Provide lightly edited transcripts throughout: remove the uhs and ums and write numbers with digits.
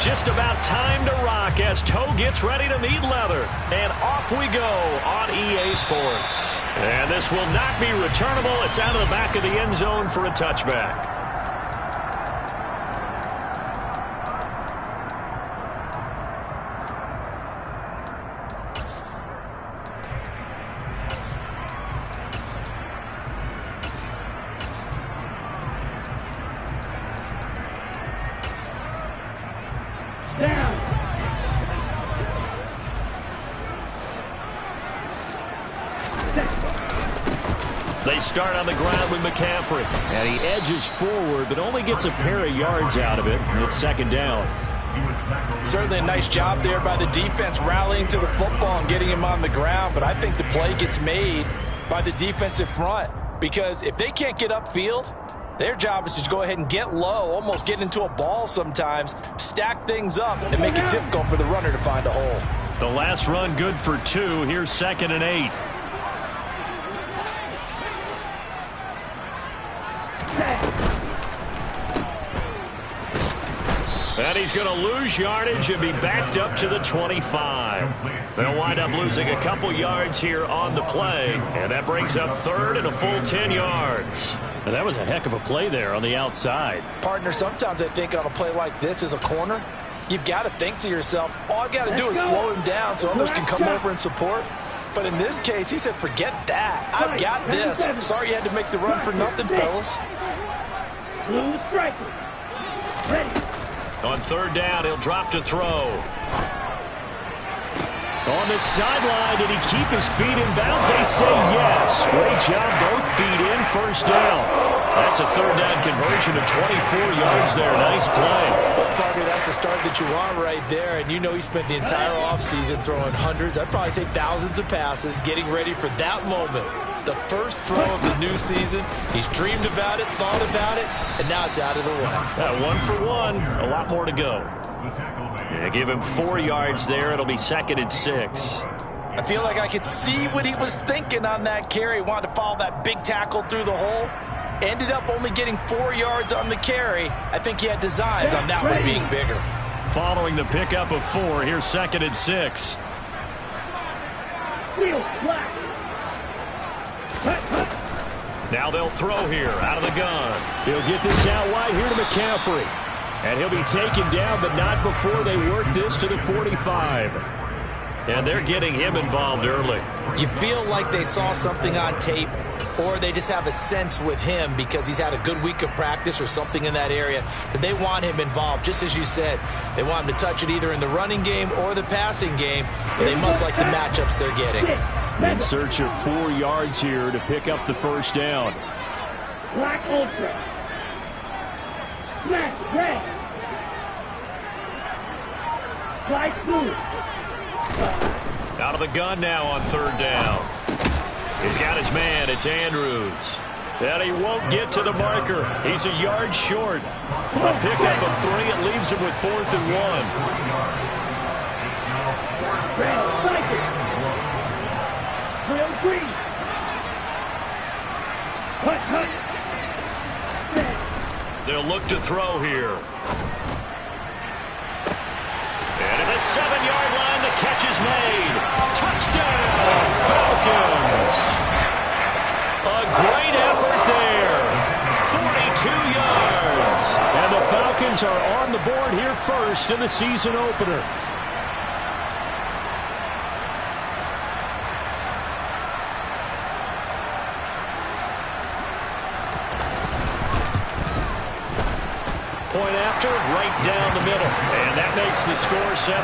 Just about time to rock as toe gets ready to meet leather. And off we go on EA Sports. And this will not be returnable. It's out of the back of the end zone for a touchback. They start on the ground with McCaffrey. And he edges forward, but only gets a pair of yards out of it. And it's second down. Certainly a nice job there by the defense rallying to the football and getting him on the ground. But I think the play gets made by the defensive front. Because if they can't get upfield, their job is to go ahead and get low, almost get into a ball sometimes, stack things up, and make it difficult for the runner to find a hole. The last run good for 2. Here's 2nd and 8. And he's going to lose yardage and be backed up to the 25. They'll wind up losing a couple yards here on the play. And that brings up 3rd and a full 10 yards. And that was a heck of a play there on the outside. Partner, sometimes I think on a play like this as a corner, you've got to think to yourself, all I've got to do is slow him down so others can come over and support. But in this case, he said, forget that. I've got this. Sorry you had to make the run for nothing, fellas. On 3rd down, he'll drop to throw. On the sideline, did he keep his feet in bounds? They say yes. Great job, both feet in, 1st down. That's a 3rd down conversion of 24 yards there. Nice play. Well, Parker, that's the start that you want right there. And you know he spent the entire offseason throwing hundreds, I'd probably say thousands of passes, getting ready for that moment. The first throw of the new season. He's dreamed about it, thought about it, and now it's out of the way. 1 for 1. A lot more to go. Yeah, give him 4 yards there. It'll be 2nd and 6. I feel like I could see what he was thinking on that carry. Wanted to follow that big tackle through the hole. Ended up only getting 4 yards on the carry. I think he had designs on that one being bigger. Following the pickup of 4, here's 2nd and 6. Now they'll throw here out of the gun. He'll get this out wide here to McCaffrey. And he'll be taken down, but not before they work this to the 45. And they're getting him involved early. You feel like they saw something on tape, or they just have a sense with him because he's had a good week of practice or something in that area that they want him involved. Just as you said, they want him to touch it either in the running game or the passing game, but they must like the matchups they're getting. In search of 4 yards here to pick up the 1st down. Black Ultra. Smash red. Light blue. Out of the gun now on 3rd down. He's got his man. It's Andrews. And he won't get to the marker. He's a yard short. A pickup of 3. It leaves him with 4th and 1. Green. Hut. They'll look to throw here. And at the 7-yard line, the catch is made. Touchdown, Falcons. A great effort there. 42 yards. And the Falcons are on the board here first in the season opener. Point after, right down the middle. And that makes the score 7-0.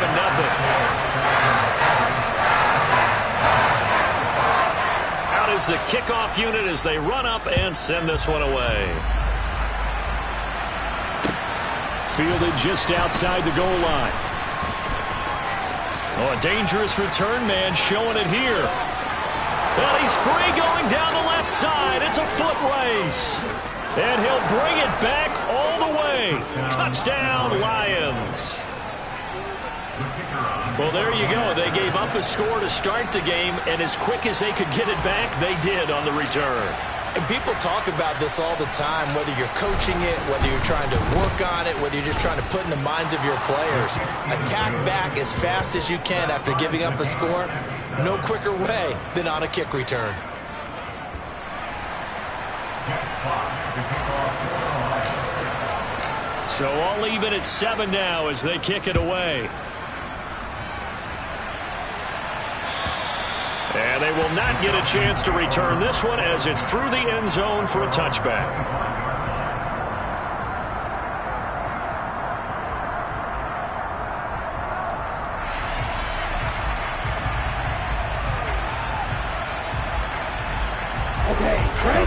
Out is the kickoff unit as they run up and send this one away. Fielded just outside the goal line. Oh, a dangerous return man showing it here. Well, he's free going down the left side. It's a foot race. And he'll bring it back all the way. Touchdown, Lions. Well, there you go. They gave up a score to start the game, and as quick as they could get it back, they did on the return. And people talk about this all the time, whether you're coaching it, whether you're trying to work on it, whether you're just trying to put in the minds of your players. Attack back as fast as you can after giving up a score. No quicker way than on a kick return. So all even at 7 now as they kick it away. And they will not get a chance to return this one as it's through the end zone for a touchback.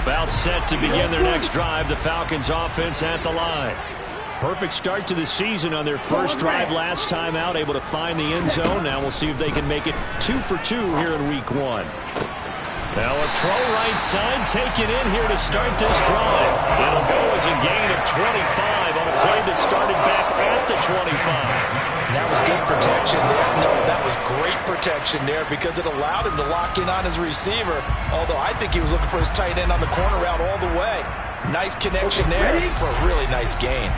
About set to begin their next drive, the Falcons offense at the line. Perfect start to the season on their first drive last time out, able to find the end zone. Now we'll see if they can make it 2 for 2 here in week 1. Now a throw right side taken in here to start this drive. It'll go as a gain of 25 on a play that started back at the 25. That was good protection there. No, that was great protection there because it allowed him to lock in on his receiver, although I think he was looking for his tight end on the corner route all the way. Nice connection there for a really nice gain.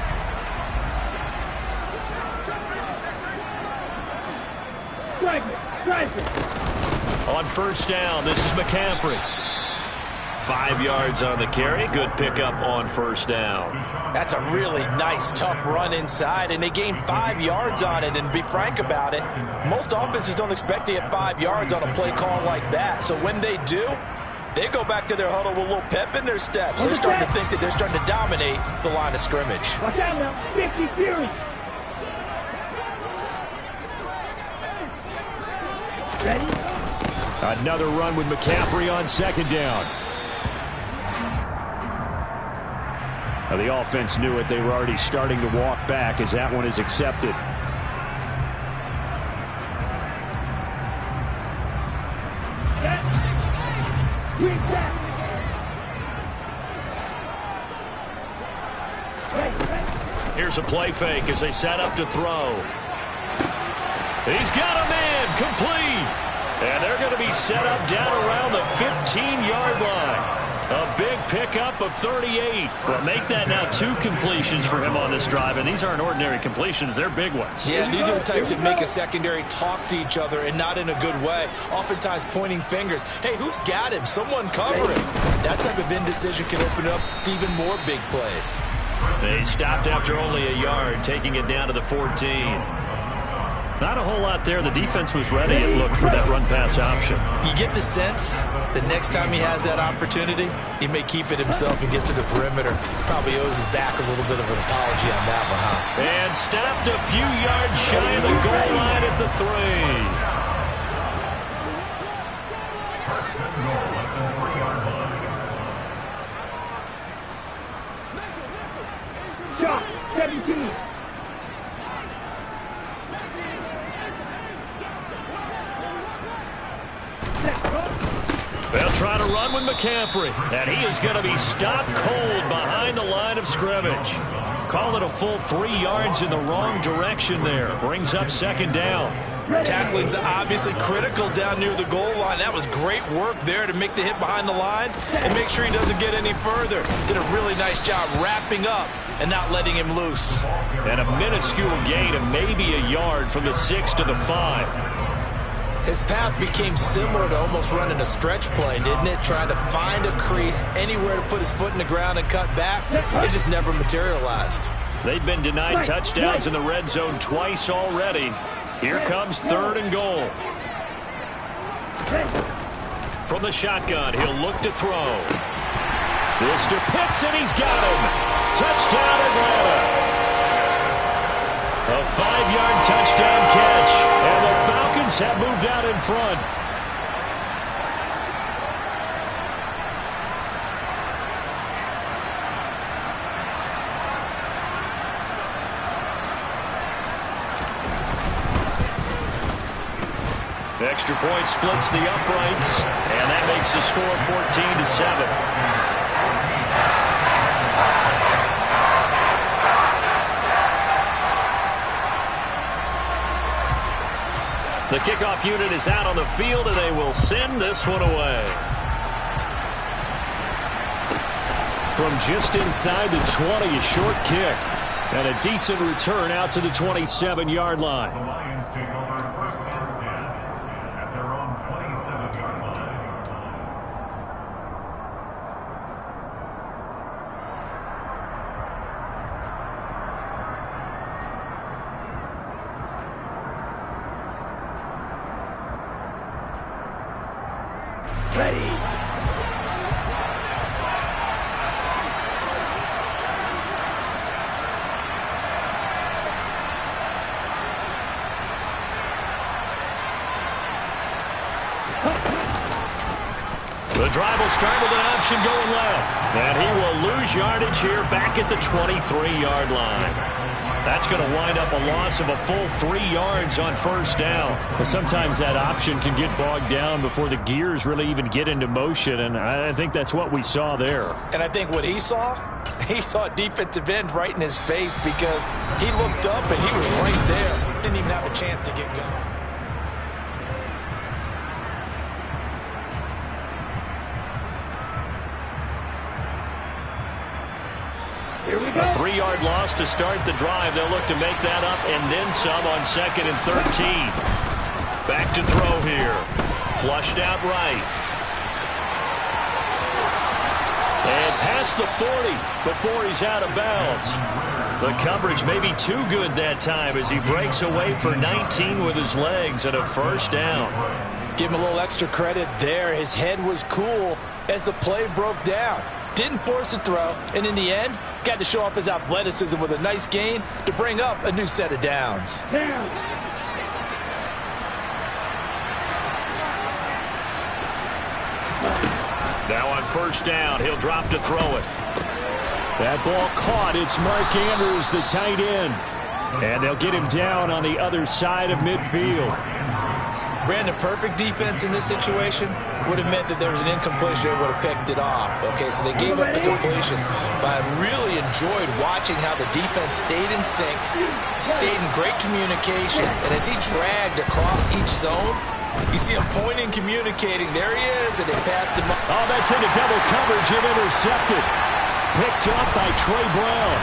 On first down, this is McCaffrey. 5 yards on the carry. Good pickup on first down. That's a really nice, tough run inside, and they gained 5 yards on it. And to be frank about it, most offenses don't expect to get 5 yards on a play call like that. So when they do, they go back to their huddle with a little pep in their steps. They're starting to think that they're starting to dominate the line of scrimmage. Watch out now, 50 Fury. Ready? Another run with McCaffrey on second down. Now the offense knew it. They were already starting to walk back as that one is accepted. Here's a play fake as they set up to throw. He's got a man, complete. And they're going to be set up down around the 15-yard line. A big pickup of 38. Well, make that now 2 completions for him on this drive, and these aren't ordinary completions. They're big ones. Yeah, these are the types that make a secondary talk to each other and not in a good way. Oftentimes pointing fingers. Hey, who's got him? Someone cover him. That type of indecision can open up to even more big plays. They stopped after only a yard, taking it down to the 14. Not a whole lot there. The defense was ready, it looked, for that run-pass option. You get the sense that next time he has that opportunity, he may keep it himself and get to the perimeter. Probably owes his back a little bit of an apology on that one, huh? And stopped a few yards shy of the goal line at the 3. Shot, 17. They'll try to run with McCaffrey, and he is going to be stopped cold behind the line of scrimmage. Call it a full 3 yards in the wrong direction there. Brings up second down. Tackling's obviously critical down near the goal line. That was great work there to make the hit behind the line and make sure he doesn't get any further. Did a really nice job wrapping up and not letting him loose. And a minuscule gain of maybe a yard from the 6 to the 5. His path became similar to almost running a stretch play, didn't it? Trying to find a crease, anywhere to put his foot in the ground and cut back. It just never materialized. They've been denied touchdowns in the red zone twice already. Here comes 3rd and goal. From the shotgun, he'll look to throw. This to Pitts, and he's got him. Touchdown, Atlanta. A 5-yard touchdown catch, and the Falcons have moved out in front. The extra point splits the uprights, and that makes the score 14-7. The kickoff unit is out on the field, and they will send this one away. from just inside the 20, a short kick. And a decent return out to the 27-yard line. The Lions take over first and 10 at their own 27-yard line. Ready. The drive will start with an option going left. And he will lose yardage here back at the 23-yard line. That's going to wind up a loss of a full 3 yards on first down. But sometimes that option can get bogged down before the gears really even get into motion, and I think that's what we saw there. And I think what he saw a defensive end right in his face because he looked up and he was right there. Didn't even have a chance to get going. Here we go. A 3-yard loss to start the drive. They'll look to make that up and then some on 2nd and 13. Back to throw here. Flushed out right. And past the 40 before he's out of bounds. The coverage may be too good that time as he breaks away for 19 with his legs and a first down. Give him a little extra credit there. His head was cool as the play broke down. Didn't force a throw, and in the end, got to show off his athleticism with a nice gain to bring up a new set of downs. Down. Now on first down, he'll drop to throw it. That ball caught. It's Mark Andrews, the tight end. And they'll get him down on the other side of midfield. Brandon, perfect defense in this situation would have meant that there was an incompletion. They would have picked it off. Okay, so they gave up the completion. But I really enjoyed watching how the defense stayed in sync, stayed in great communication. And as he dragged across each zone, you see him pointing, communicating. There he is, and they passed him up. Oh, that's into double coverage and intercepted. Picked up by Trey Brown.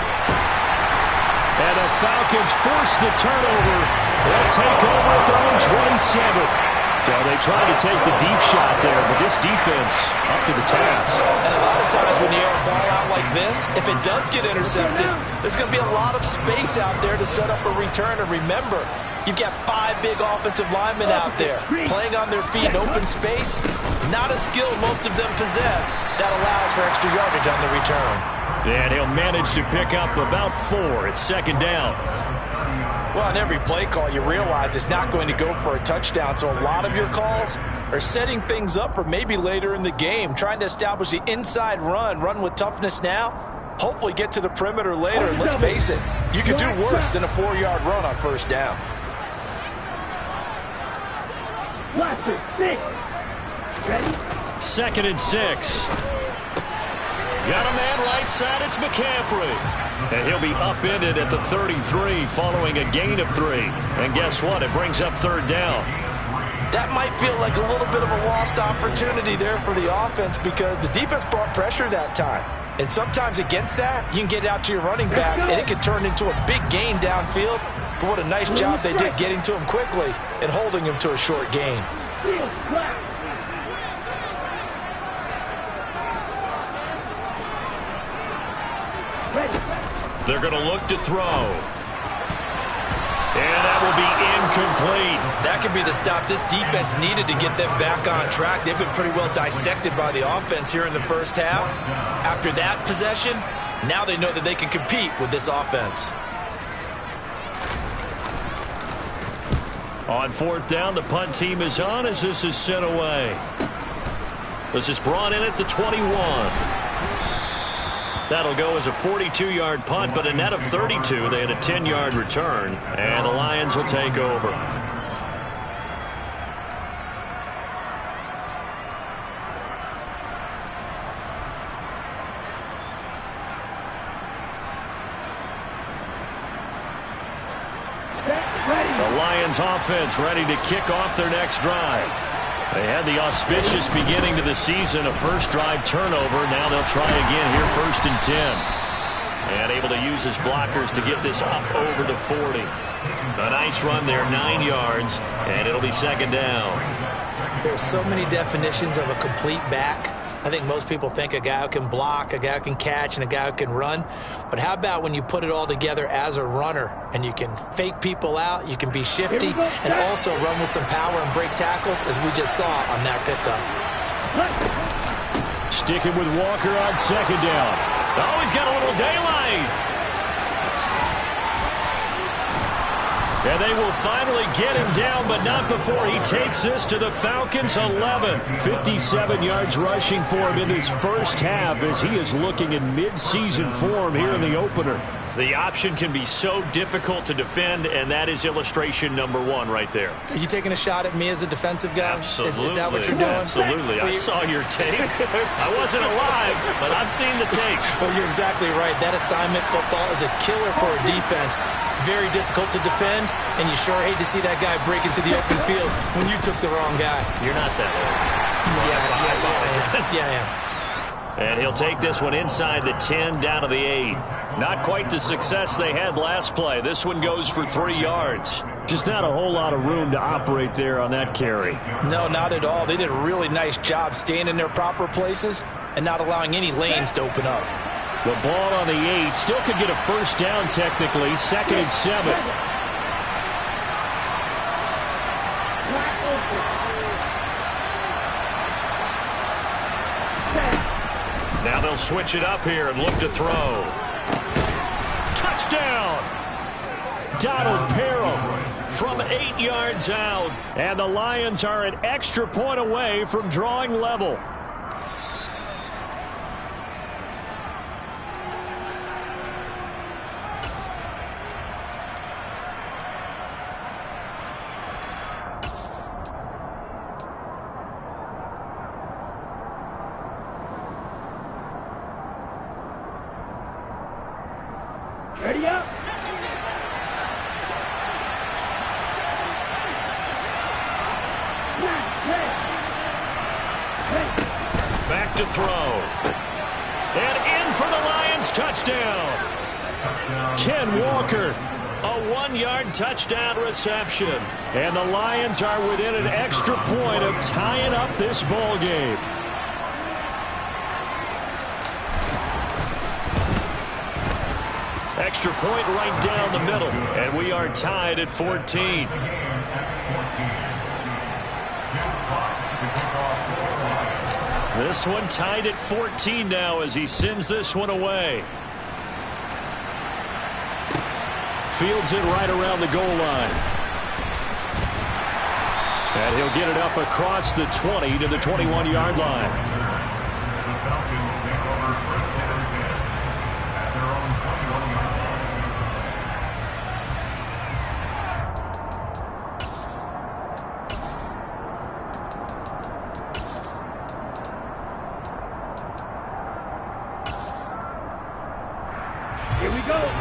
And the Falcons force the turnover. They'll take over at their own 27. So they tried to take the deep shot there, but this defense up to the task. And a lot of times when you air a ball out like this, if it does get intercepted, there's going to be a lot of space out there to set up a return. And remember, you've got 5 big offensive linemen out there playing on their feet in open space. Not a skill most of them possess that allows for extra yardage on the return. And he'll manage to pick up about 4. It's 2nd down. Well, on every play call, you realize it's not going to go for a touchdown. So a lot of your calls are setting things up for maybe later in the game, trying to establish the inside run with toughness now, hopefully get to the perimeter later. And let's face it, you could do worse than a 4-yard run on first down. Blaster, 6. Ready? 2nd and 6. Got a man right side. It's McCaffrey. And he'll be upended at the 33 following a gain of 3. And guess what? It brings up 3rd down. That might feel like a little bit of a lost opportunity there for the offense because the defense brought pressure that time. And sometimes against that, you can get out to your running back, and it can turn into a big gain downfield. But what a nice job they did getting to him quickly and holding him to a short gain. They're going to look to throw. And that will be incomplete. That could be the stop this defense needed to get them back on track. They've been pretty well dissected by the offense here in the first half. After that possession, now they know that they can compete with this offense. On 4th down, the punt team is on as this is sent away. This is brought in at the 21. That'll go as a 42-yard punt, but a net of 32. They had a 10-yard return, and the Lions will take over. The Lions offense ready to kick off their next drive. They had the auspicious beginning to the season, a first drive turnover. Now they'll try again here, 1st and 10. And able to use his blockers to get this up over the 40. A nice run there, 9 yards, and it'll be 2nd down. There's so many definitions of a complete back. I think most people think a guy who can block, a guy who can catch, and a guy who can run. But how about when you put it all together as a runner, and you can fake people out, you can be shifty, and also run with some power and break tackles, as we just saw on that pickup. Sticking with Walker on 2nd down. Oh, he's got a little daylight. And they will finally get him down, but not before he takes this to the Falcons' 11. 57 yards rushing for him in his first half as he is looking in mid-season form here in the opener. The option can be so difficult to defend, and that is illustration number 1 right there. Are you taking a shot at me as a defensive guy? Absolutely. Is that what you're doing? Absolutely. I saw your tape. I wasn't alive, but I've seen the tape. Well, you're exactly right. That assignment football is a killer for a defense. Very difficult to defend, and you sure hate to see that guy break into the open field when you took the wrong guy. You're not that old. Yeah, I am. And he'll take this one inside the 10, down to the 8. Not quite the success they had last play. This one goes for 3 yards. Just not a whole lot of room to operate there on that carry. No, not at all. They did a really nice job staying in their proper places and not allowing any lanes to open up. The ball on the 8 still could get a first down technically. 2nd and 7. Now they'll switch it up here and look to throw. Touchdown! Donald Parham from 8 yards out. And the Lions are an extra point away from drawing level. Ready up. Back to throw. And in for the Lions, touchdown. Ken Walker, a 1-yard touchdown reception. And the Lions are within an extra point of tying up this ball game. Extra point right down the middle, and we are tied at 14. This one tied at 14 now as he sends this one away. Fields it right around the goal line. And he'll get it up across the 20 to the 21-yard line.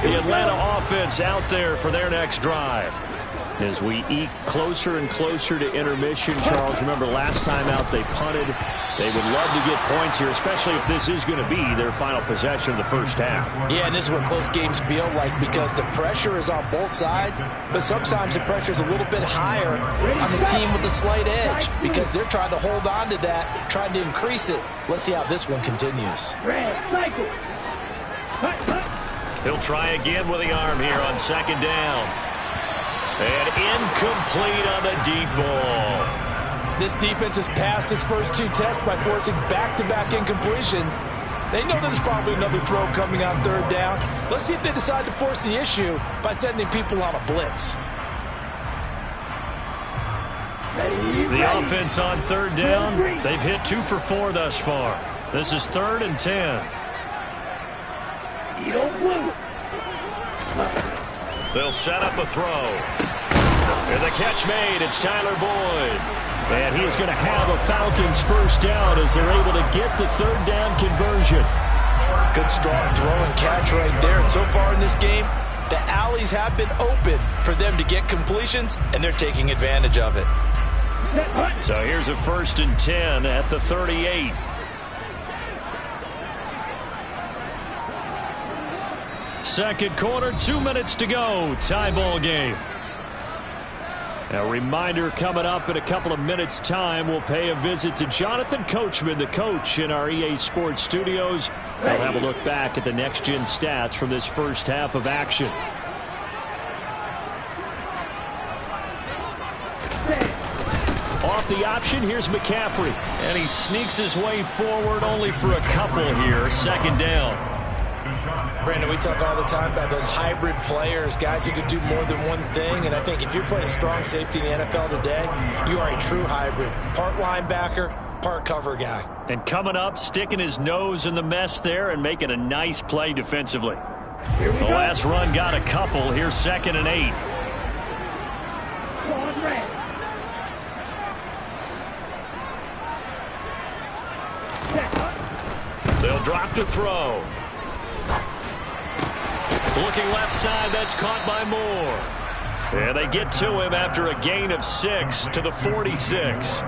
The Atlanta offense out there for their next drive. As we eke closer and closer to intermission, Charles, remember last time out they punted. They would love to get points here, especially if this is going to be their final possession of the first half. Yeah, and this is what close games feel like because the pressure is on both sides, but sometimes the pressure is a little bit higher on the team with the slight edge because they're trying to hold on to that, trying to increase it. Let's see how this one continues. Red, cycle. He'll try again with the arm here on 2nd down. And incomplete on the deep ball. This defense has passed its first 2 tests by forcing back-to-back incompletions. They know there's probably another throw coming on 3rd down. Let's see if they decide to force the issue by sending people on a blitz. The offense on 3rd down, they've hit 2 for 4 thus far. This is 3rd and 10. You don't blue. They'll set up a throw. And the catch made. It's Tyler Boyd. And he is going to have a Falcons first down as they're able to get the 3rd down conversion. Good strong throw and catch right there. And so far in this game, the alleys have been open for them to get completions, and they're taking advantage of it. So here's a 1st and 10 at the 38. Second quarter, 2 minutes to go. Tie ball game. A reminder coming up in a couple of minutes' time. We'll pay a visit to Jonathan Coachman, the coach in our EA Sports studios. We'll have a look back at the next-gen stats from this first half of action. Off the option, here's McCaffrey. And he sneaks his way forward only for a couple here. 2nd down. Brandon, we talk all the time about those hybrid players, guys who could do more than one thing. And I think if you're playing strong safety in the NFL today, you are a true hybrid. Part linebacker, part cover guy. And coming up, sticking his nose in the mess there and making a nice play defensively. The last run got a couple. Here's 2nd and 8. They'll drop to throw. Looking left side, that's caught by Moore. And they get to him after a gain of 6 to the 46.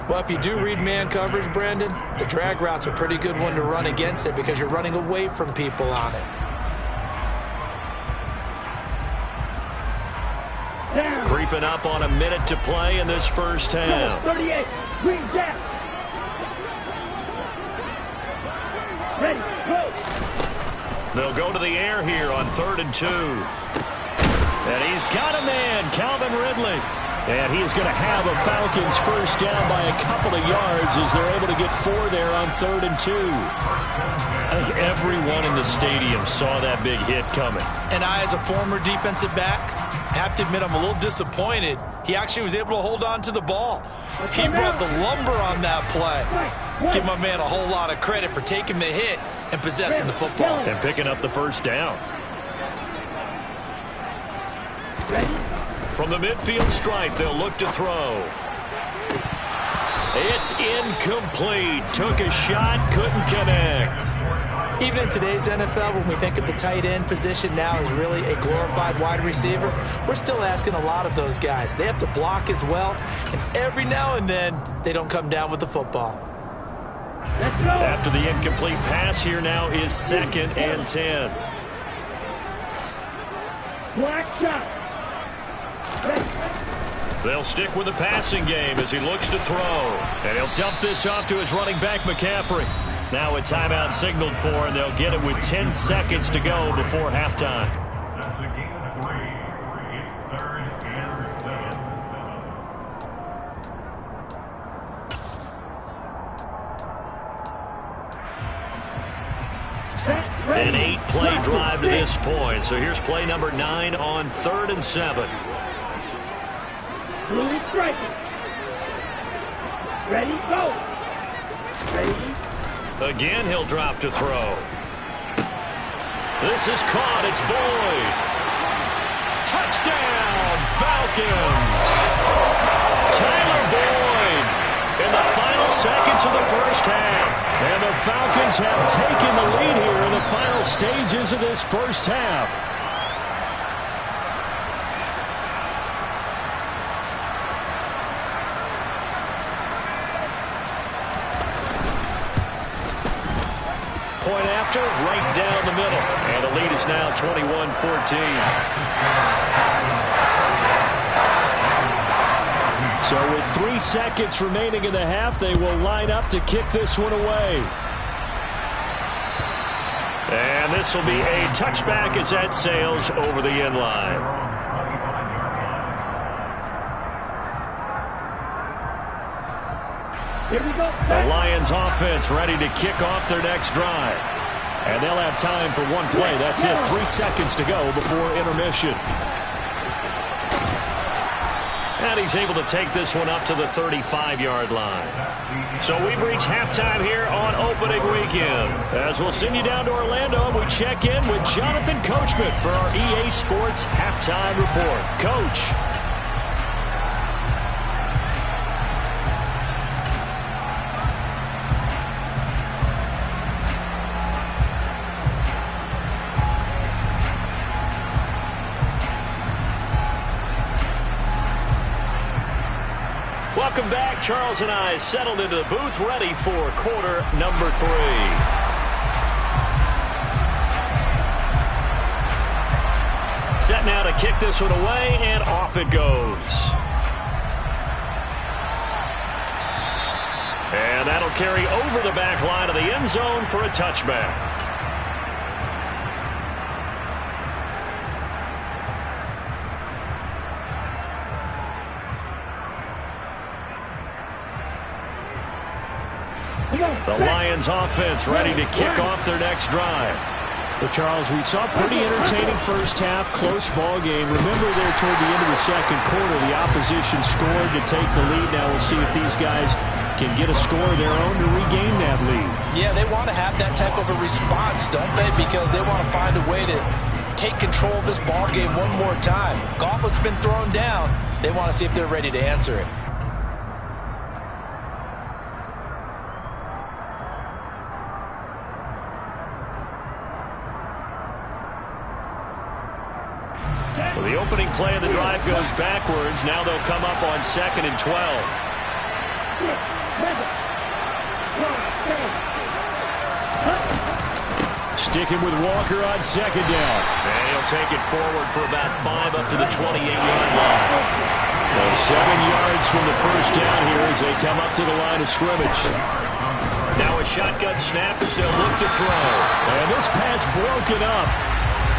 Well, if you do read man coverage, Brandon, the drag route's a pretty good one to run against it because you're running away from people on it. Creeping up on a minute to play in this first half. 38, green jack. Ready, go. They'll go to the air here on 3rd and 2. And he's got a man, Calvin Ridley. And he's going to have a Falcons first down by a couple of yards as they're able to get 4 there on 3rd and 2. I think everyone in the stadium saw that big hit coming. And I, as a former defensive back, have to admit I'm a little disappointed. He actually was able to hold on to the ball. He brought the lumber on that play. Give my man a whole lot of credit for taking the hit and possessing the football. And picking up the first down. From the midfield stripe, they'll look to throw. It's incomplete. Took a shot, couldn't connect. Even in today's NFL, when we think of the tight end position now as really a glorified wide receiver, we're still asking a lot of those guys. They have to block as well, and every now and then, they don't come down with the football. After the incomplete pass, here now is 2nd and 10. Black shot. They'll stick with the passing game as he looks to throw. And he'll dump this off to his running back, McCaffrey. Now a timeout signaled for, and they'll get it with 10 seconds to go before halftime. That's a gain of 3. It's 3rd and 7. An 8-play drive to this point. So here's play number 9 on 3rd and 7. Blue striking. Ready, go. Ready. Again, he'll drop to throw. This is caught. It's Boyd. Touchdown, Falcons. Tyler Boyd in the final seconds of the first half. And the Falcons have taken the lead here in the final stages of this first half. Point after, right down the middle. And the lead is now 21-14. So with 3 seconds remaining in the half, they will line up to kick this one away. And this will be a touchback as that sails over the end line. Here we go. The Lions offense ready to kick off their next drive. And they'll have time for one play. That's it. 3 seconds to go before intermission. And he's able to take this one up to the 35-yard line. So we've reached halftime here on opening weekend. As we'll send you down to Orlando, and we check in with Jonathan Coachman for our EA Sports Halftime Report. Coach. Welcome back. Charles and I settled into the booth, ready for quarter number 3. Set now to kick this one away, and off it goes. And that'll carry over the back line of the end zone for a touchback. The Lions offense ready to kick off their next drive. Well, Charles, we saw a pretty entertaining first half, close ball game. Remember there toward the end of the second quarter, the opposition scored to take the lead. Now we'll see if these guys can get a score of their own to regain that lead. Yeah, they want to have that type of a response, don't they? Because they want to find a way to take control of this ball game one more time. Gauntlet's been thrown down. They want to see if they're ready to answer it. So the opening play of the drive goes backwards. Now they'll come up on 2nd and 12. Sticking with Walker on 2nd down. And he'll take it forward for about 5 up to the 28-yard line. So 7 yards from the first down here as they come up to the line of scrimmage. Now a shotgun snap as they'll look to throw. And this pass broken up.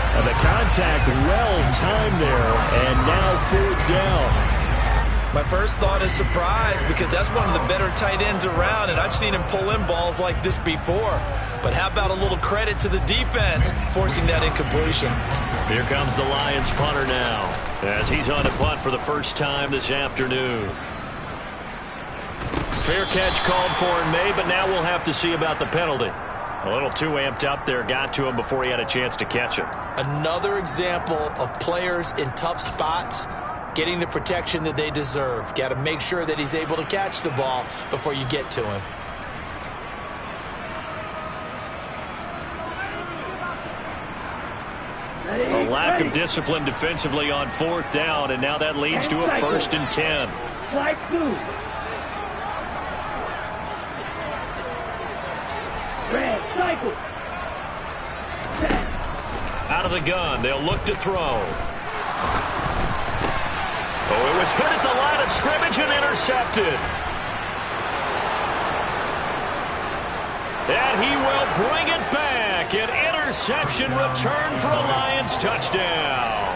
And the contact well-timed there, and now 4th down. My first thought is surprise because that's one of the better tight ends around, and I've seen him pull in balls like this before. But how about a little credit to the defense forcing that incompletion? Here comes the Lions punter now as he's on to punt for the first time this afternoon. Fair catch called for and made, but now we'll have to see about the penalty. A little too amped up there, got to him before he had a chance to catch it. Another example of players in tough spots getting the protection that they deserve. Got to make sure that he's able to catch the ball before you get to him. A lack of discipline defensively on 4th down, and now that leads to a 1st and 10. Flag 2. Red cycle. Out of the gun, they'll look to throw. Oh, it was hit at the line of scrimmage and intercepted. And he will bring it back. An interception return for a Lions touchdown.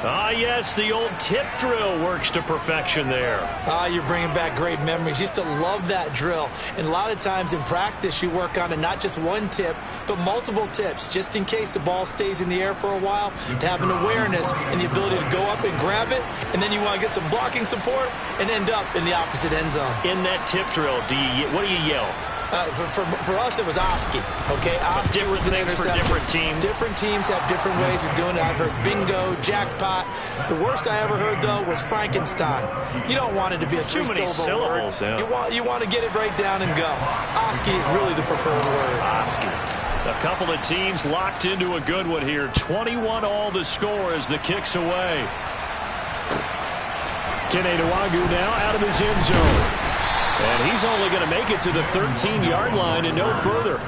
Ah, yes, the old tip drill works to perfection there. Ah, you're bringing back great memories. Used to love that drill. And a lot of times in practice, you work on it, not just one tip, but multiple tips, just in case the ball stays in the air for a while, to have an awareness and the ability to go up and grab it, and then you want to get some blocking support and end up in the opposite end zone. In that tip drill, what do you yell? For us, it was Oski. Okay, Oski different was an things for interception. different teams. Different teams have different ways of doing it. I've heard bingo, jackpot. The worst I ever heard, though, was Frankenstein. You don't want it to be a too many three-syllable word. syllables. You want to get it right down and go. Oski is really the preferred word. Oski. A couple of teams locked into a good one here. 21-all the score as the kick's away. Kene Nwangwu now out of his end zone. And he's only going to make it to the 13-yard line and no further.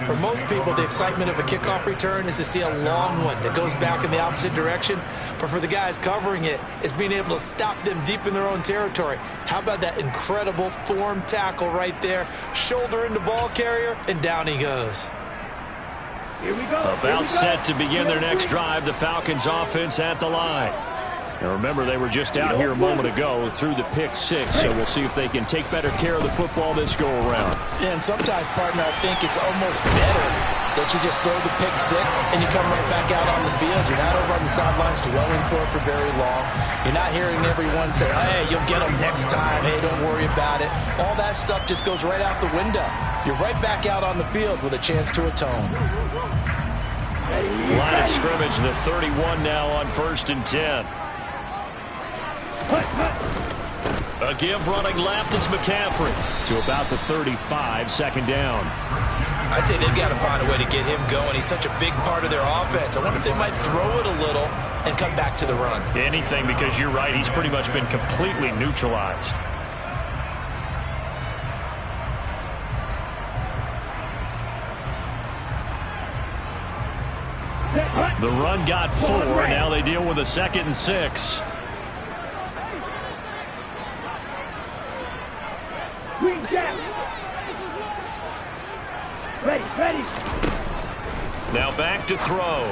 For most people, the excitement of a kickoff return is to see a long one that goes back in the opposite direction. But for the guys covering it, it's being able to stop them deep in their own territory. How about that incredible form tackle right there? Shoulder into ball carrier, and down he goes. Here we go. About set to begin their next drive, the Falcons offense at the line. Now remember, they were just out here a moment ago through the pick 6, so we'll see if they can take better care of the football this go around. Yeah, and sometimes, partner, I think it's almost better that you just throw the pick 6 and you come right back out on the field. You're not over on the sidelines dwelling for it for very long. You're not hearing everyone say, hey, you'll get them next time. Hey, don't worry about it. All that stuff just goes right out the window. You're right back out on the field with a chance to atone. Line of scrimmage, the 31 now on 1st and 10. A give running left, it's McCaffrey. To about the 35, second down. I'd say they've got to find a way to get him going. He's such a big part of their offense. I wonder if they might throw it a little and come back to the run. Anything, because you're right. He's pretty much been completely neutralized. The run got 4. Now they deal with a 2nd and 6. Green Jack. Ready. Now back to throw.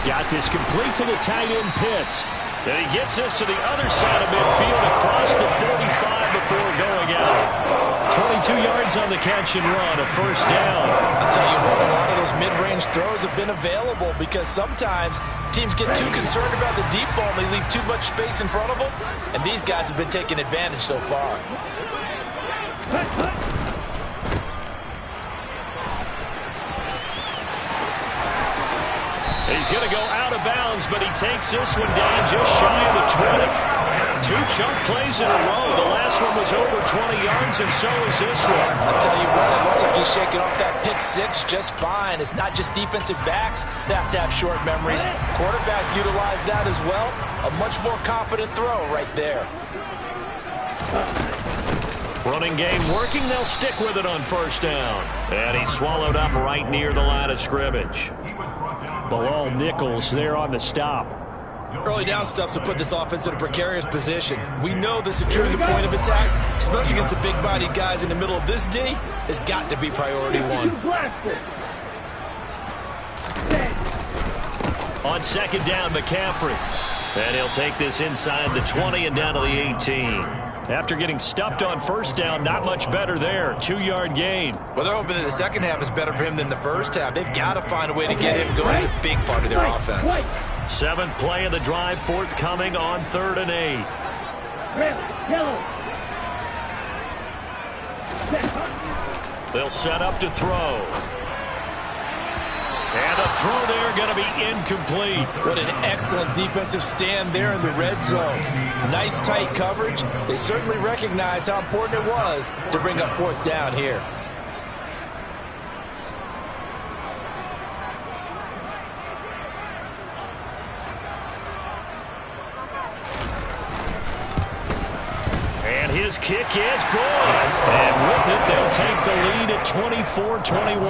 Got this complete to the tight end Pitts. Then he gets this to the other side of midfield across the 45 before going out. 22 yards on the catch and run, a first down. I'll tell you what, a lot of those mid-range throws have been available because sometimes teams get too concerned about the deep ball and they leave too much space in front of them. And these guys have been taking advantage so far. He's going to go out of bounds, but he takes this one down just shy of the 20. 2 chunk plays in a row. The last one was over 20 yards, and so is this one. I'll tell you what, it looks like he's shaking off that pick 6 just fine. It's not just defensive backs that have to have short memories. Quarterbacks utilize that as well. A much more confident throw right there. Running game working. They'll stick with it on first down. And he's swallowed up right near the line of scrimmage. Bilal Nichols there on the stop. Early down stuff to put this offense in a precarious position. We know that securing the point of attack, especially against the big-bodied guys in the middle of this D, has got to be priority 1. On second down, McCaffrey. And he'll take this inside the 20 and down to the 18. After getting stuffed on first down, not much better there. 2-yard gain. Well, they're hoping that the second half is better for him than the first half. They've got to find a way to get him going. It's a big part of their offense. 7th play of the drive, forthcoming on 3rd and 8. They'll set up to throw. And a throw there going to be incomplete. What an excellent defensive stand there in the red zone. Nice tight coverage. They certainly recognized how important it was to bring up 4th down here. And his kick is good. And with it, they'll take the lead at 24-21.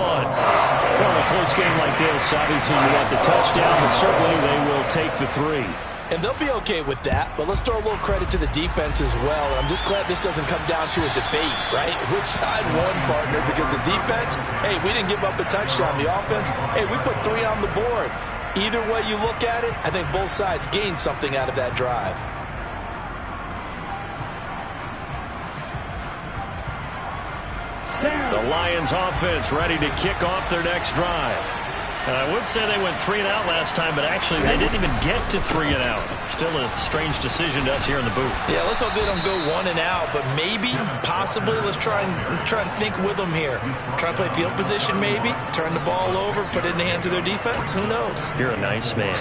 Well, in a close game like this, obviously you want the touchdown, but certainly they will take the 3. And they'll be okay with that, but let's throw a little credit to the defense as well. I'm just glad this doesn't come down to a debate, right? Which side won, partner? Because the defense, hey, we didn't give up a touchdown. The offense, hey, we put 3 on the board. Either way you look at it, I think both sides gained something out of that drive. The Lions offense ready to kick off their next drive. I would say they went 3 and out last time, but actually they didn't even get to 3 and out. Still a strange decision to us here in the booth. Yeah, let's hope they don't go 1 and out, but maybe, possibly, let's try and think with them here. Try to play field position maybe, turn the ball over, put it in the hands of their defense. Who knows? You're a nice man.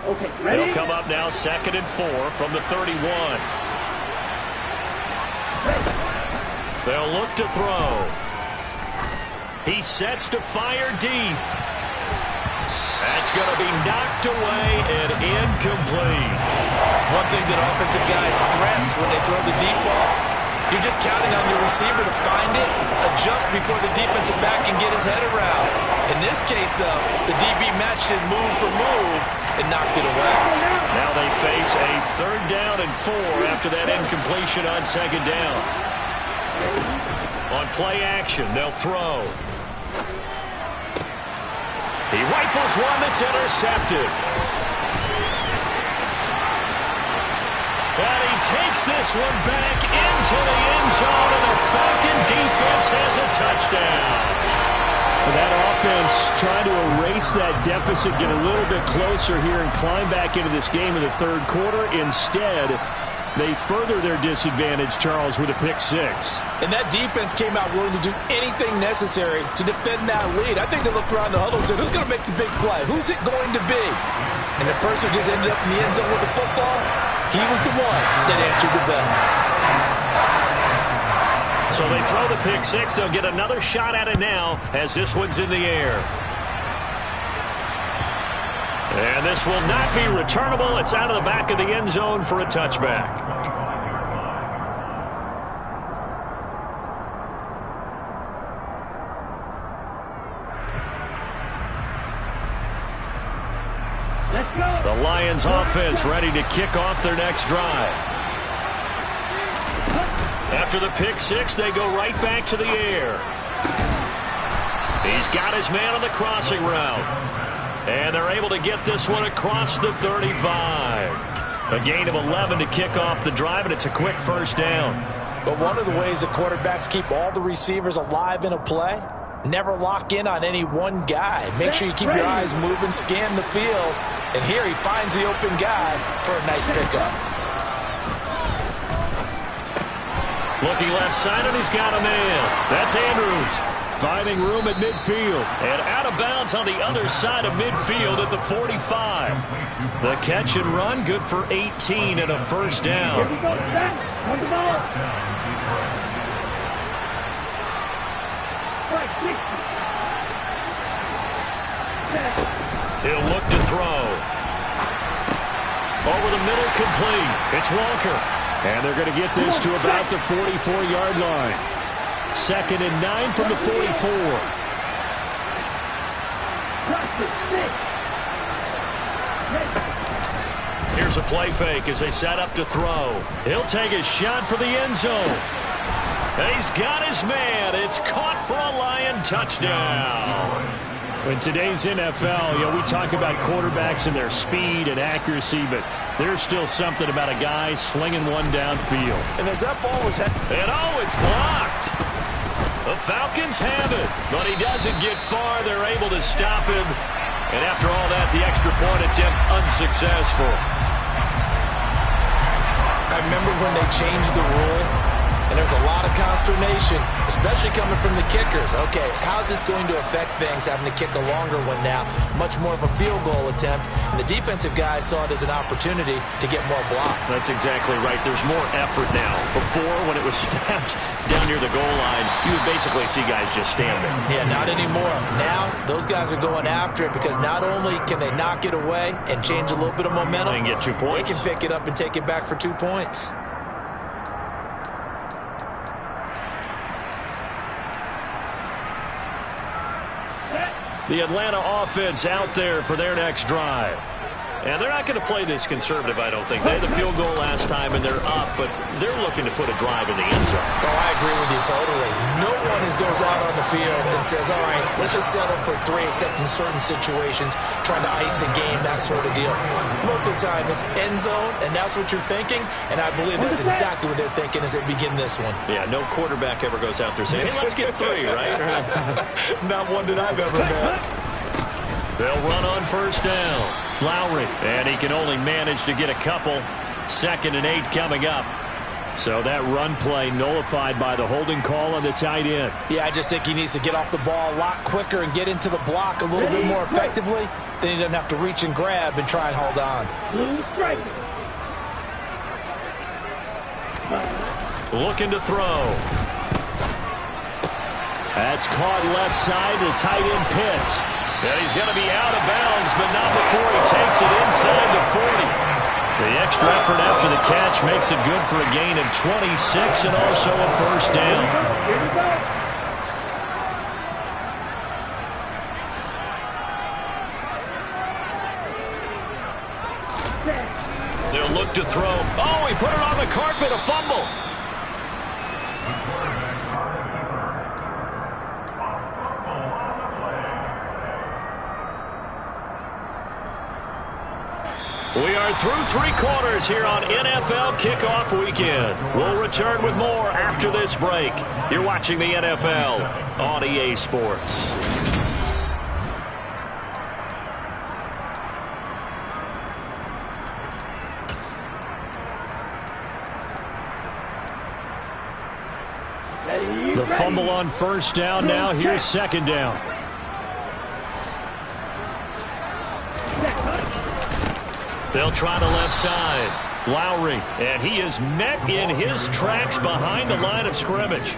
Okay, ready? They'll come up now 2nd and 4 from the 31. They'll look to throw. He sets to fire deep. That's going to be knocked away and incomplete. One thing that offensive guys stress when they throw the deep ball, you're just counting on your receiver to find it, adjust before the defensive back can get his head around. In this case, though, the DB matched it move for move and knocked it away. Now they face a 3rd down and 4 after that incompletion on 2nd down. On play action, they'll throw. He rifles one that's intercepted. And he takes this one back into the end zone, and the Falcon defense has a touchdown. That offense trying to erase that deficit, get a little bit closer here, and climb back into this game in the third quarter. Instead, they further their disadvantage, Charles, with a pick six. And that defense came out willing to do anything necessary to defend that lead. I think they looked around the huddle and said, who's going to make the big play? Who's it going to be? And the person who just ended up in the end zone with the football, he was the one that answered the bell. So they throw the pick six. They'll get another shot at it now as this one's in the air. And this will not be returnable. It's out of the back of the end zone for a touchback. Let's go. The Lions offense ready to kick off their next drive. After the pick six, they go right back to the air. He's got his man on the crossing route. And they're able to get this one across the 35. A gain of 11 to kick off the drive, and it's a quick first down. But one of the ways that quarterbacks keep all the receivers alive in a play, never lock in on any one guy. Make sure you keep your eyes moving, scan the field. And here he finds the open guy for a nice pickup. Looking left side, and he's got a man. That's Andrews. Finding room at midfield. And out of bounds on the other side of midfield at the 45. The catch and run, good for 18 and a first down. Here we go, back. On the ball. Right, 60. He'll look to throw. Over the middle, complete. It's Walker. And they're going to get this to about the 44-yard line. 2nd and 9 from the 44. Here's a play fake as they set up to throw. He'll take a shot for the end zone. He's got his man. It's caught for a Lion touchdown. In today's NFL, we talk about quarterbacks and their speed and accuracy, but there's still something about a guy slinging one downfield. And as that ball was and it's blocked. The Falcons have it, but he doesn't get far. They're able to stop him. And after all that, the extra point attempt unsuccessful. I remember when they changed the rule, and there's a lot of consternation, especially coming from the kickers. Okay, how's this going to affect things, having to kick a longer one now? Much more of a field goal attempt. And the defensive guys saw it as an opportunity to get more block. That's exactly right. There's more effort now. Before, when it was snapped down near the goal line, you would basically see guys just stand there. Yeah, not anymore. Now, those guys are going after it because not only can they knock it away and change a little bit of momentum, and get 2 points. They can pick it up and take it back for 2 points. The Atlanta offense out there for their next drive. And they're not going to play this conservative, I don't think. They had the field goal last time, and they're up, but they're looking to put a drive in the end zone. Oh, I agree with you totally. No one goes out on the field and says, all right, let's just settle for 3, except in certain situations, trying to ice a game, that sort of deal. Most of the time, it's end zone, and that's what you're thinking, and I believe that's exactly what they're thinking as they begin this one. Yeah, no quarterback ever goes out there saying, hey, let's get 3, right? Not one that I've ever met. They'll run on first down. Lowry, and he can only manage to get a couple. 2nd and 8 coming up. So that run play nullified by the holding call on the tight end. Yeah, I just think he needs to get off the ball a lot quicker and get into the block a little bit more effectively. Then he doesn't have to reach and grab and try and hold on. Looking to throw. That's caught left side to tight end Pitts. And he's going to be out of bounds, but not before he takes it inside the 40. The extra effort after the catch makes it good for a gain of 26 and also a first down. They'll look to throw. Oh, he put it on the carpet, a fumble. We are We're through 3 quarters here on NFL Kickoff Weekend. We'll return with more after this break. You're watching the NFL on EA Sports. The fumble on first down now. Here's second down. They'll try the left side. Lowry, and he is met in his tracks behind the line of scrimmage.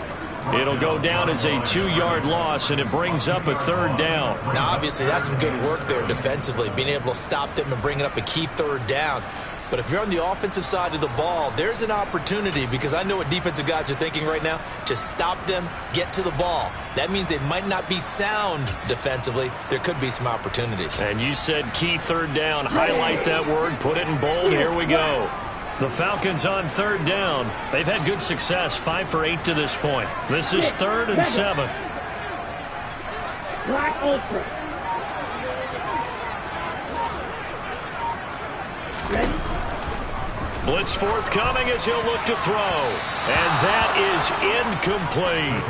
It'll go down as a 2-yard loss, and it brings up a third down. Now, obviously, that's some good work there defensively, being able to stop them and bringing up a key third down. But if you're on the offensive side of the ball, there's an opportunity, because I know what defensive guys are thinking right now. Just stop them, get to the ball. That means they might not be sound defensively. There could be some opportunities. And you said key third down. Highlight that word. Put it in bold. Here we go. The Falcons on third down. They've had good success, 5 for 8 to this point. This is 3rd and 7. Black Ultra. Ready? Blitz forthcoming as he'll look to throw. And that is incomplete.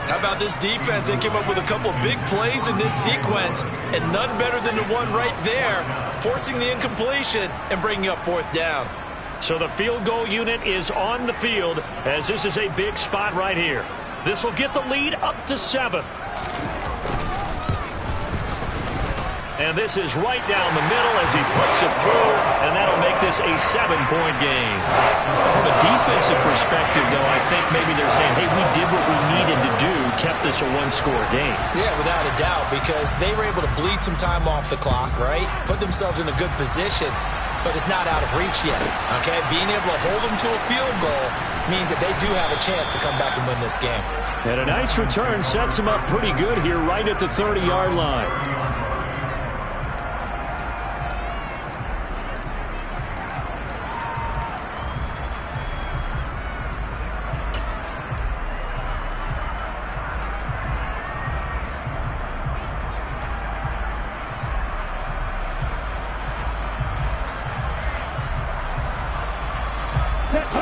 How about this defense? They came up with a couple big plays in this sequence, and none better than the one right there, forcing the incompletion and bringing up 4th down. So the field goal unit is on the field, as this is a big spot right here. This will get the lead up to 7. And this is right down the middle as he puts it through, and that'll make this a 7-point game. From a defensive perspective, though, I think maybe they're saying, hey, we did what we needed to do, kept this a 1-score game. Yeah, without a doubt, because they were able to bleed some time off the clock, right? Put themselves in a good position, but it's not out of reach yet, okay? Being able to hold them to a field goal means that they do have a chance to come back and win this game. And a nice return sets them up pretty good here right at the 30-yard line.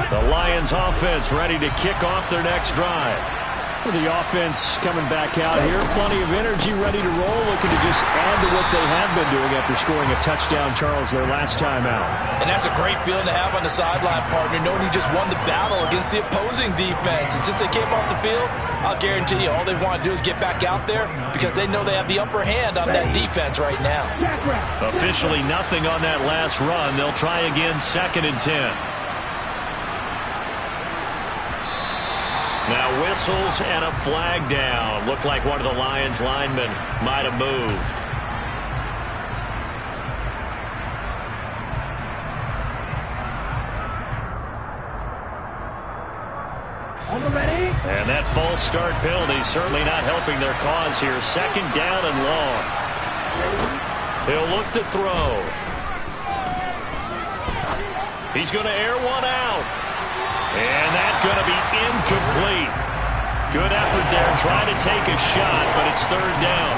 The Lions offense ready to kick off their next drive. The offense coming back out here. Plenty of energy, ready to roll, looking to just add to what they have been doing after scoring a touchdown, Charles, their last time out. And that's a great feeling to have on the sideline, partner, knowing you just won the battle against the opposing defense. And since they came off the field, I'll guarantee you all they want to do is get back out there because they know they have the upper hand on that defense right now. Officially nothing on that last run. They'll try again, 2nd and 10. Now whistles and a flag down. Looked like one of the Lions linemen might have moved. And that false start penalty certainly not helping their cause here. 2nd down and long. He'll look to throw. He's going to air one out. And that's going to be incomplete. Good effort there, trying to take a shot, but it's 3rd down.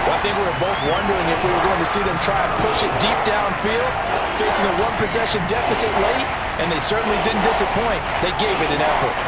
Well, I think we were both wondering if we were going to see them try and push it deep downfield, facing a 1-possession deficit late, and they certainly didn't disappoint. They gave it an effort.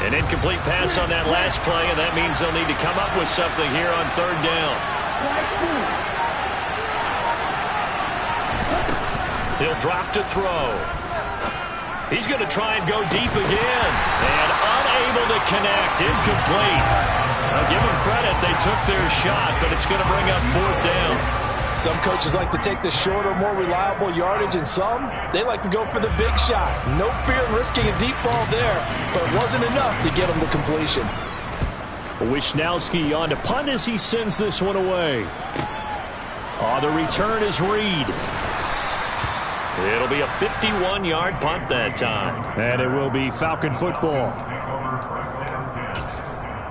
An incomplete pass on that last play, and that means they'll need to come up with something here on 3rd down. He'll drop to throw. He's going to try and go deep again, and unable to connect. Incomplete. Now give them credit. They took their shot, but it's going to bring up 4th down. Some coaches like to take the shorter, more reliable yardage, and some, they like to go for the big shot. No fear in risking a deep ball there, but it wasn't enough to get them to completion. Wisnowski on to punt as he sends this one away. The return is Reed. It'll be a 51-yard punt that time. And it will be Falcon football. Take over 1st and 10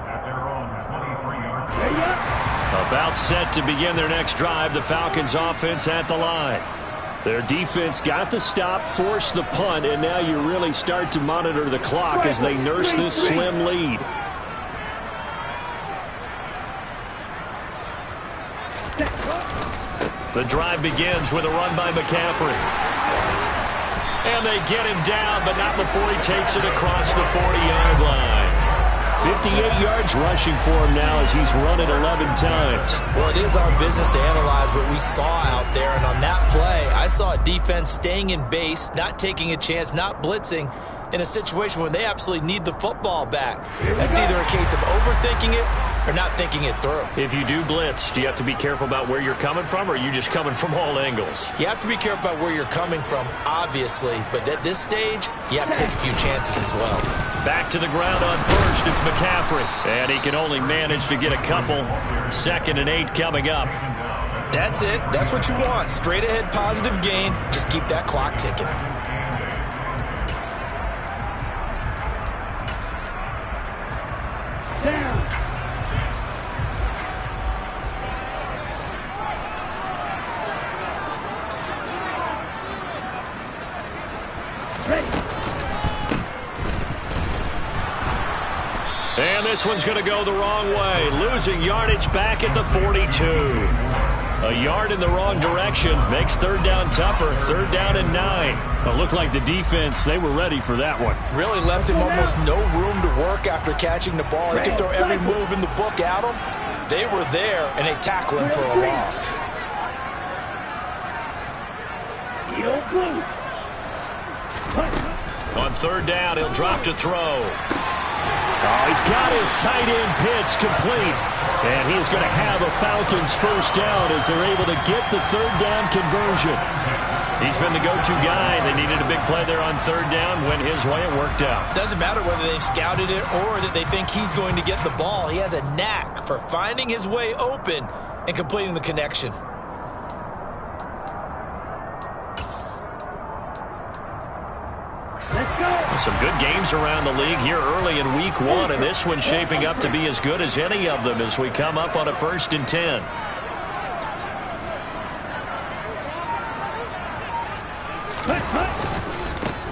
at their own 23-yard line. About set to begin their next drive, the Falcons offense at the line. Their defense got the stop, forced the punt, and now you really start to monitor the clock as they nurse this slim lead. The drive begins with a run by McCaffrey. And they get him down, but not before he takes it across the 40-yard line. 58 yards rushing for him now as he's run it 11 times. Well, it is our business to analyze what we saw out there, and on that play, I saw a defense staying in base, not taking a chance, not blitzing, in a situation where they absolutely need the football back. That's either a case of overthinking it or not thinking it through. If you do blitz, do you have to be careful about where you're coming from, or are you just coming from all angles? You have to be careful about where you're coming from, obviously, but at this stage, you have to take a few chances as well. Back to the ground on first, it's McCaffrey. And he can only manage to get a couple. 2nd and 8 coming up. That's it. That's what you want. Straight ahead positive gain. Just keep that clock ticking. Down. And this one's going to go the wrong way. Losing yardage back at the 42. A yard in the wrong direction makes 3rd down tougher. 3rd down and 9. It looked like the defense, they were ready for that one. Really left him almost no room to work after catching the ball. He could throw every move in the book at him. They were there, and they tackled him for a loss. On 3rd down, he'll drop to throw. Oh, he's got his tight end pitch complete. And he's going to have a Falcons 1st down as they're able to get the 3rd down conversion. He's been the go-to guy. They needed a big play there on 3rd down. Went his way, it worked out. Doesn't matter whether they scouted it or that they think he's going to get the ball. He has a knack for finding his way open and completing the connection. Some good games around the league here early in week 1, and this one's shaping up to be as good as any of them as we come up on a 1st and 10.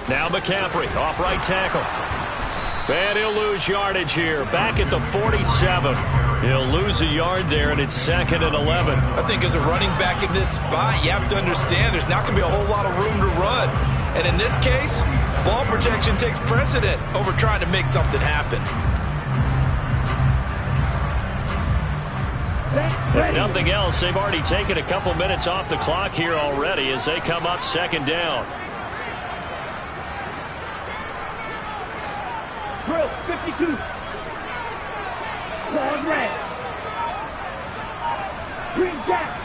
Now McCaffrey off right tackle. And he'll lose yardage here. Back at the 47. He'll lose a yard there, and it's 2nd and 11. I think as a running back in this spot, you have to understand there's not going to be a whole lot of room to run. And in this case, ball protection takes precedent over trying to make something happen. If nothing else, they've already taken a couple minutes off the clock here already as they come up 2nd down. Drill 52. Flag red. Green jack.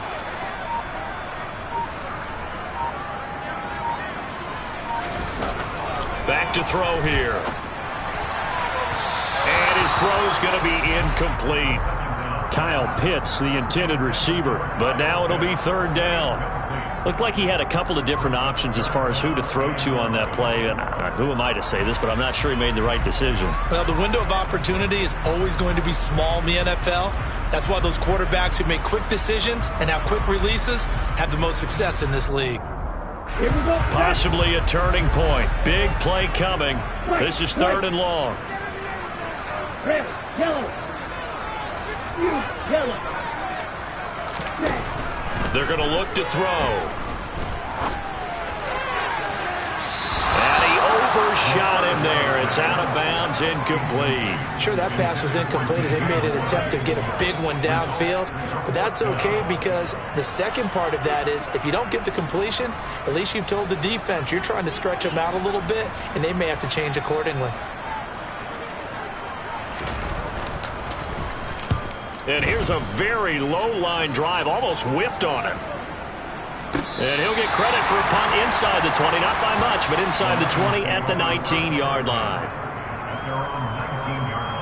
Back to throw here. And his throw's going to be incomplete. Kyle Pitts, the intended receiver, but now it'll be 3rd down. Looked like he had a couple of different options as far as who to throw to on that play. And who am I to say this, but I'm not sure he made the right decision. Well, the window of opportunity is always going to be small in the NFL. That's why those quarterbacks who make quick decisions and have quick releases have the most success in this league. Here we go. Possibly a turning point. Big play coming. This is 3rd and long. Red, yellow. Yellow. They're going to look to throw. And he overshot him there. It's out of bounds, incomplete. Sure, that pass was incomplete as they made an attempt to get a big one downfield. But that's okay because the second part of that is if you don't get the completion, at least you've told the defense you're trying to stretch them out a little bit, and they may have to change accordingly. And here's a very low-line drive, almost whiffed on him. And he'll get credit for a punt inside the 20, not by much, but inside the 20 at the 19-yard line. At their own 19-yard line.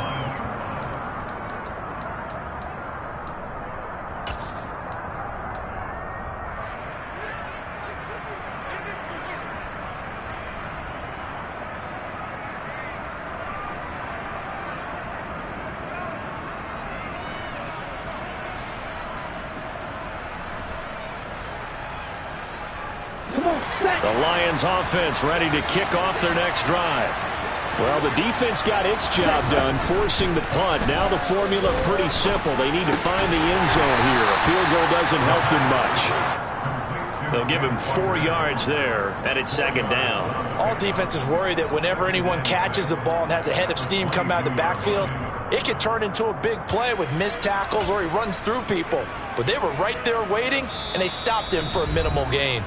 Come on, set. The Lions offense ready to kick off their next drive. Well, the defense got its job done, forcing the punt. Now the formula pretty simple. They need to find the end zone here. A field goal doesn't help them much. They'll give him 4 yards there, and it's second down. All defenses worry that whenever anyone catches the ball and has a head of steam come out of the backfield, it could turn into a big play with missed tackles or he runs through people. But they were right there waiting, and they stopped him for a minimal gain.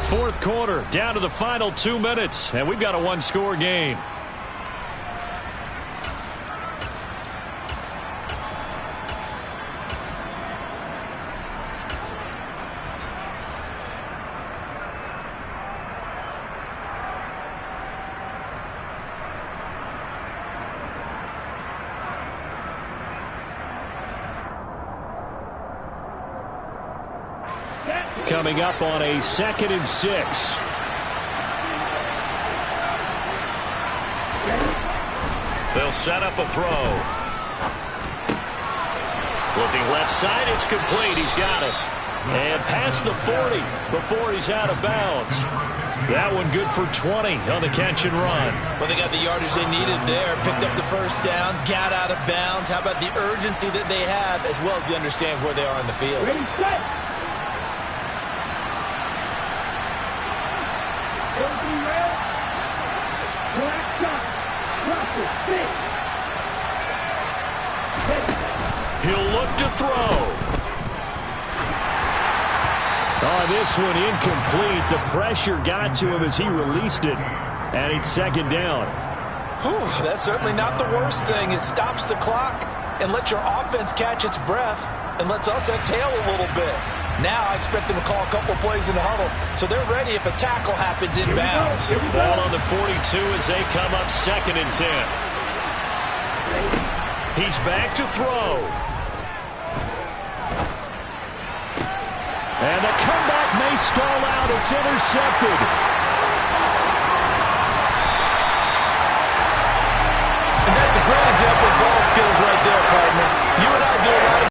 Fourth quarter, down to the final 2 minutes, and we've got a one-score game. Coming up on a 2nd and 6. They'll set up a throw. Looking left side, it's complete. He's got it. And past the 40 before he's out of bounds. That one good for 20 on the catch and run. Well, they got the yardage they needed there. Picked up the first down, got out of bounds. How about the urgency that they have, as well as they understand where they are in the field? Ready, set. Everything ready? Black shot. Drop it. Six. He'll look to throw. Oh, this one incomplete. The pressure got to him as he released it. And it's second down. Whew, that's certainly not the worst thing. It stops the clock and lets your offense catch its breath and lets us exhale a little bit. Now I expect them to call a couple plays in the huddle, so they're ready if a tackle happens inbounds. Ball on the 42 as they come up 2nd and 10. He's back to throw. And the comeback may stall out. It's intercepted. And that's a great example of ball skills right there, partner. You and I do a lot of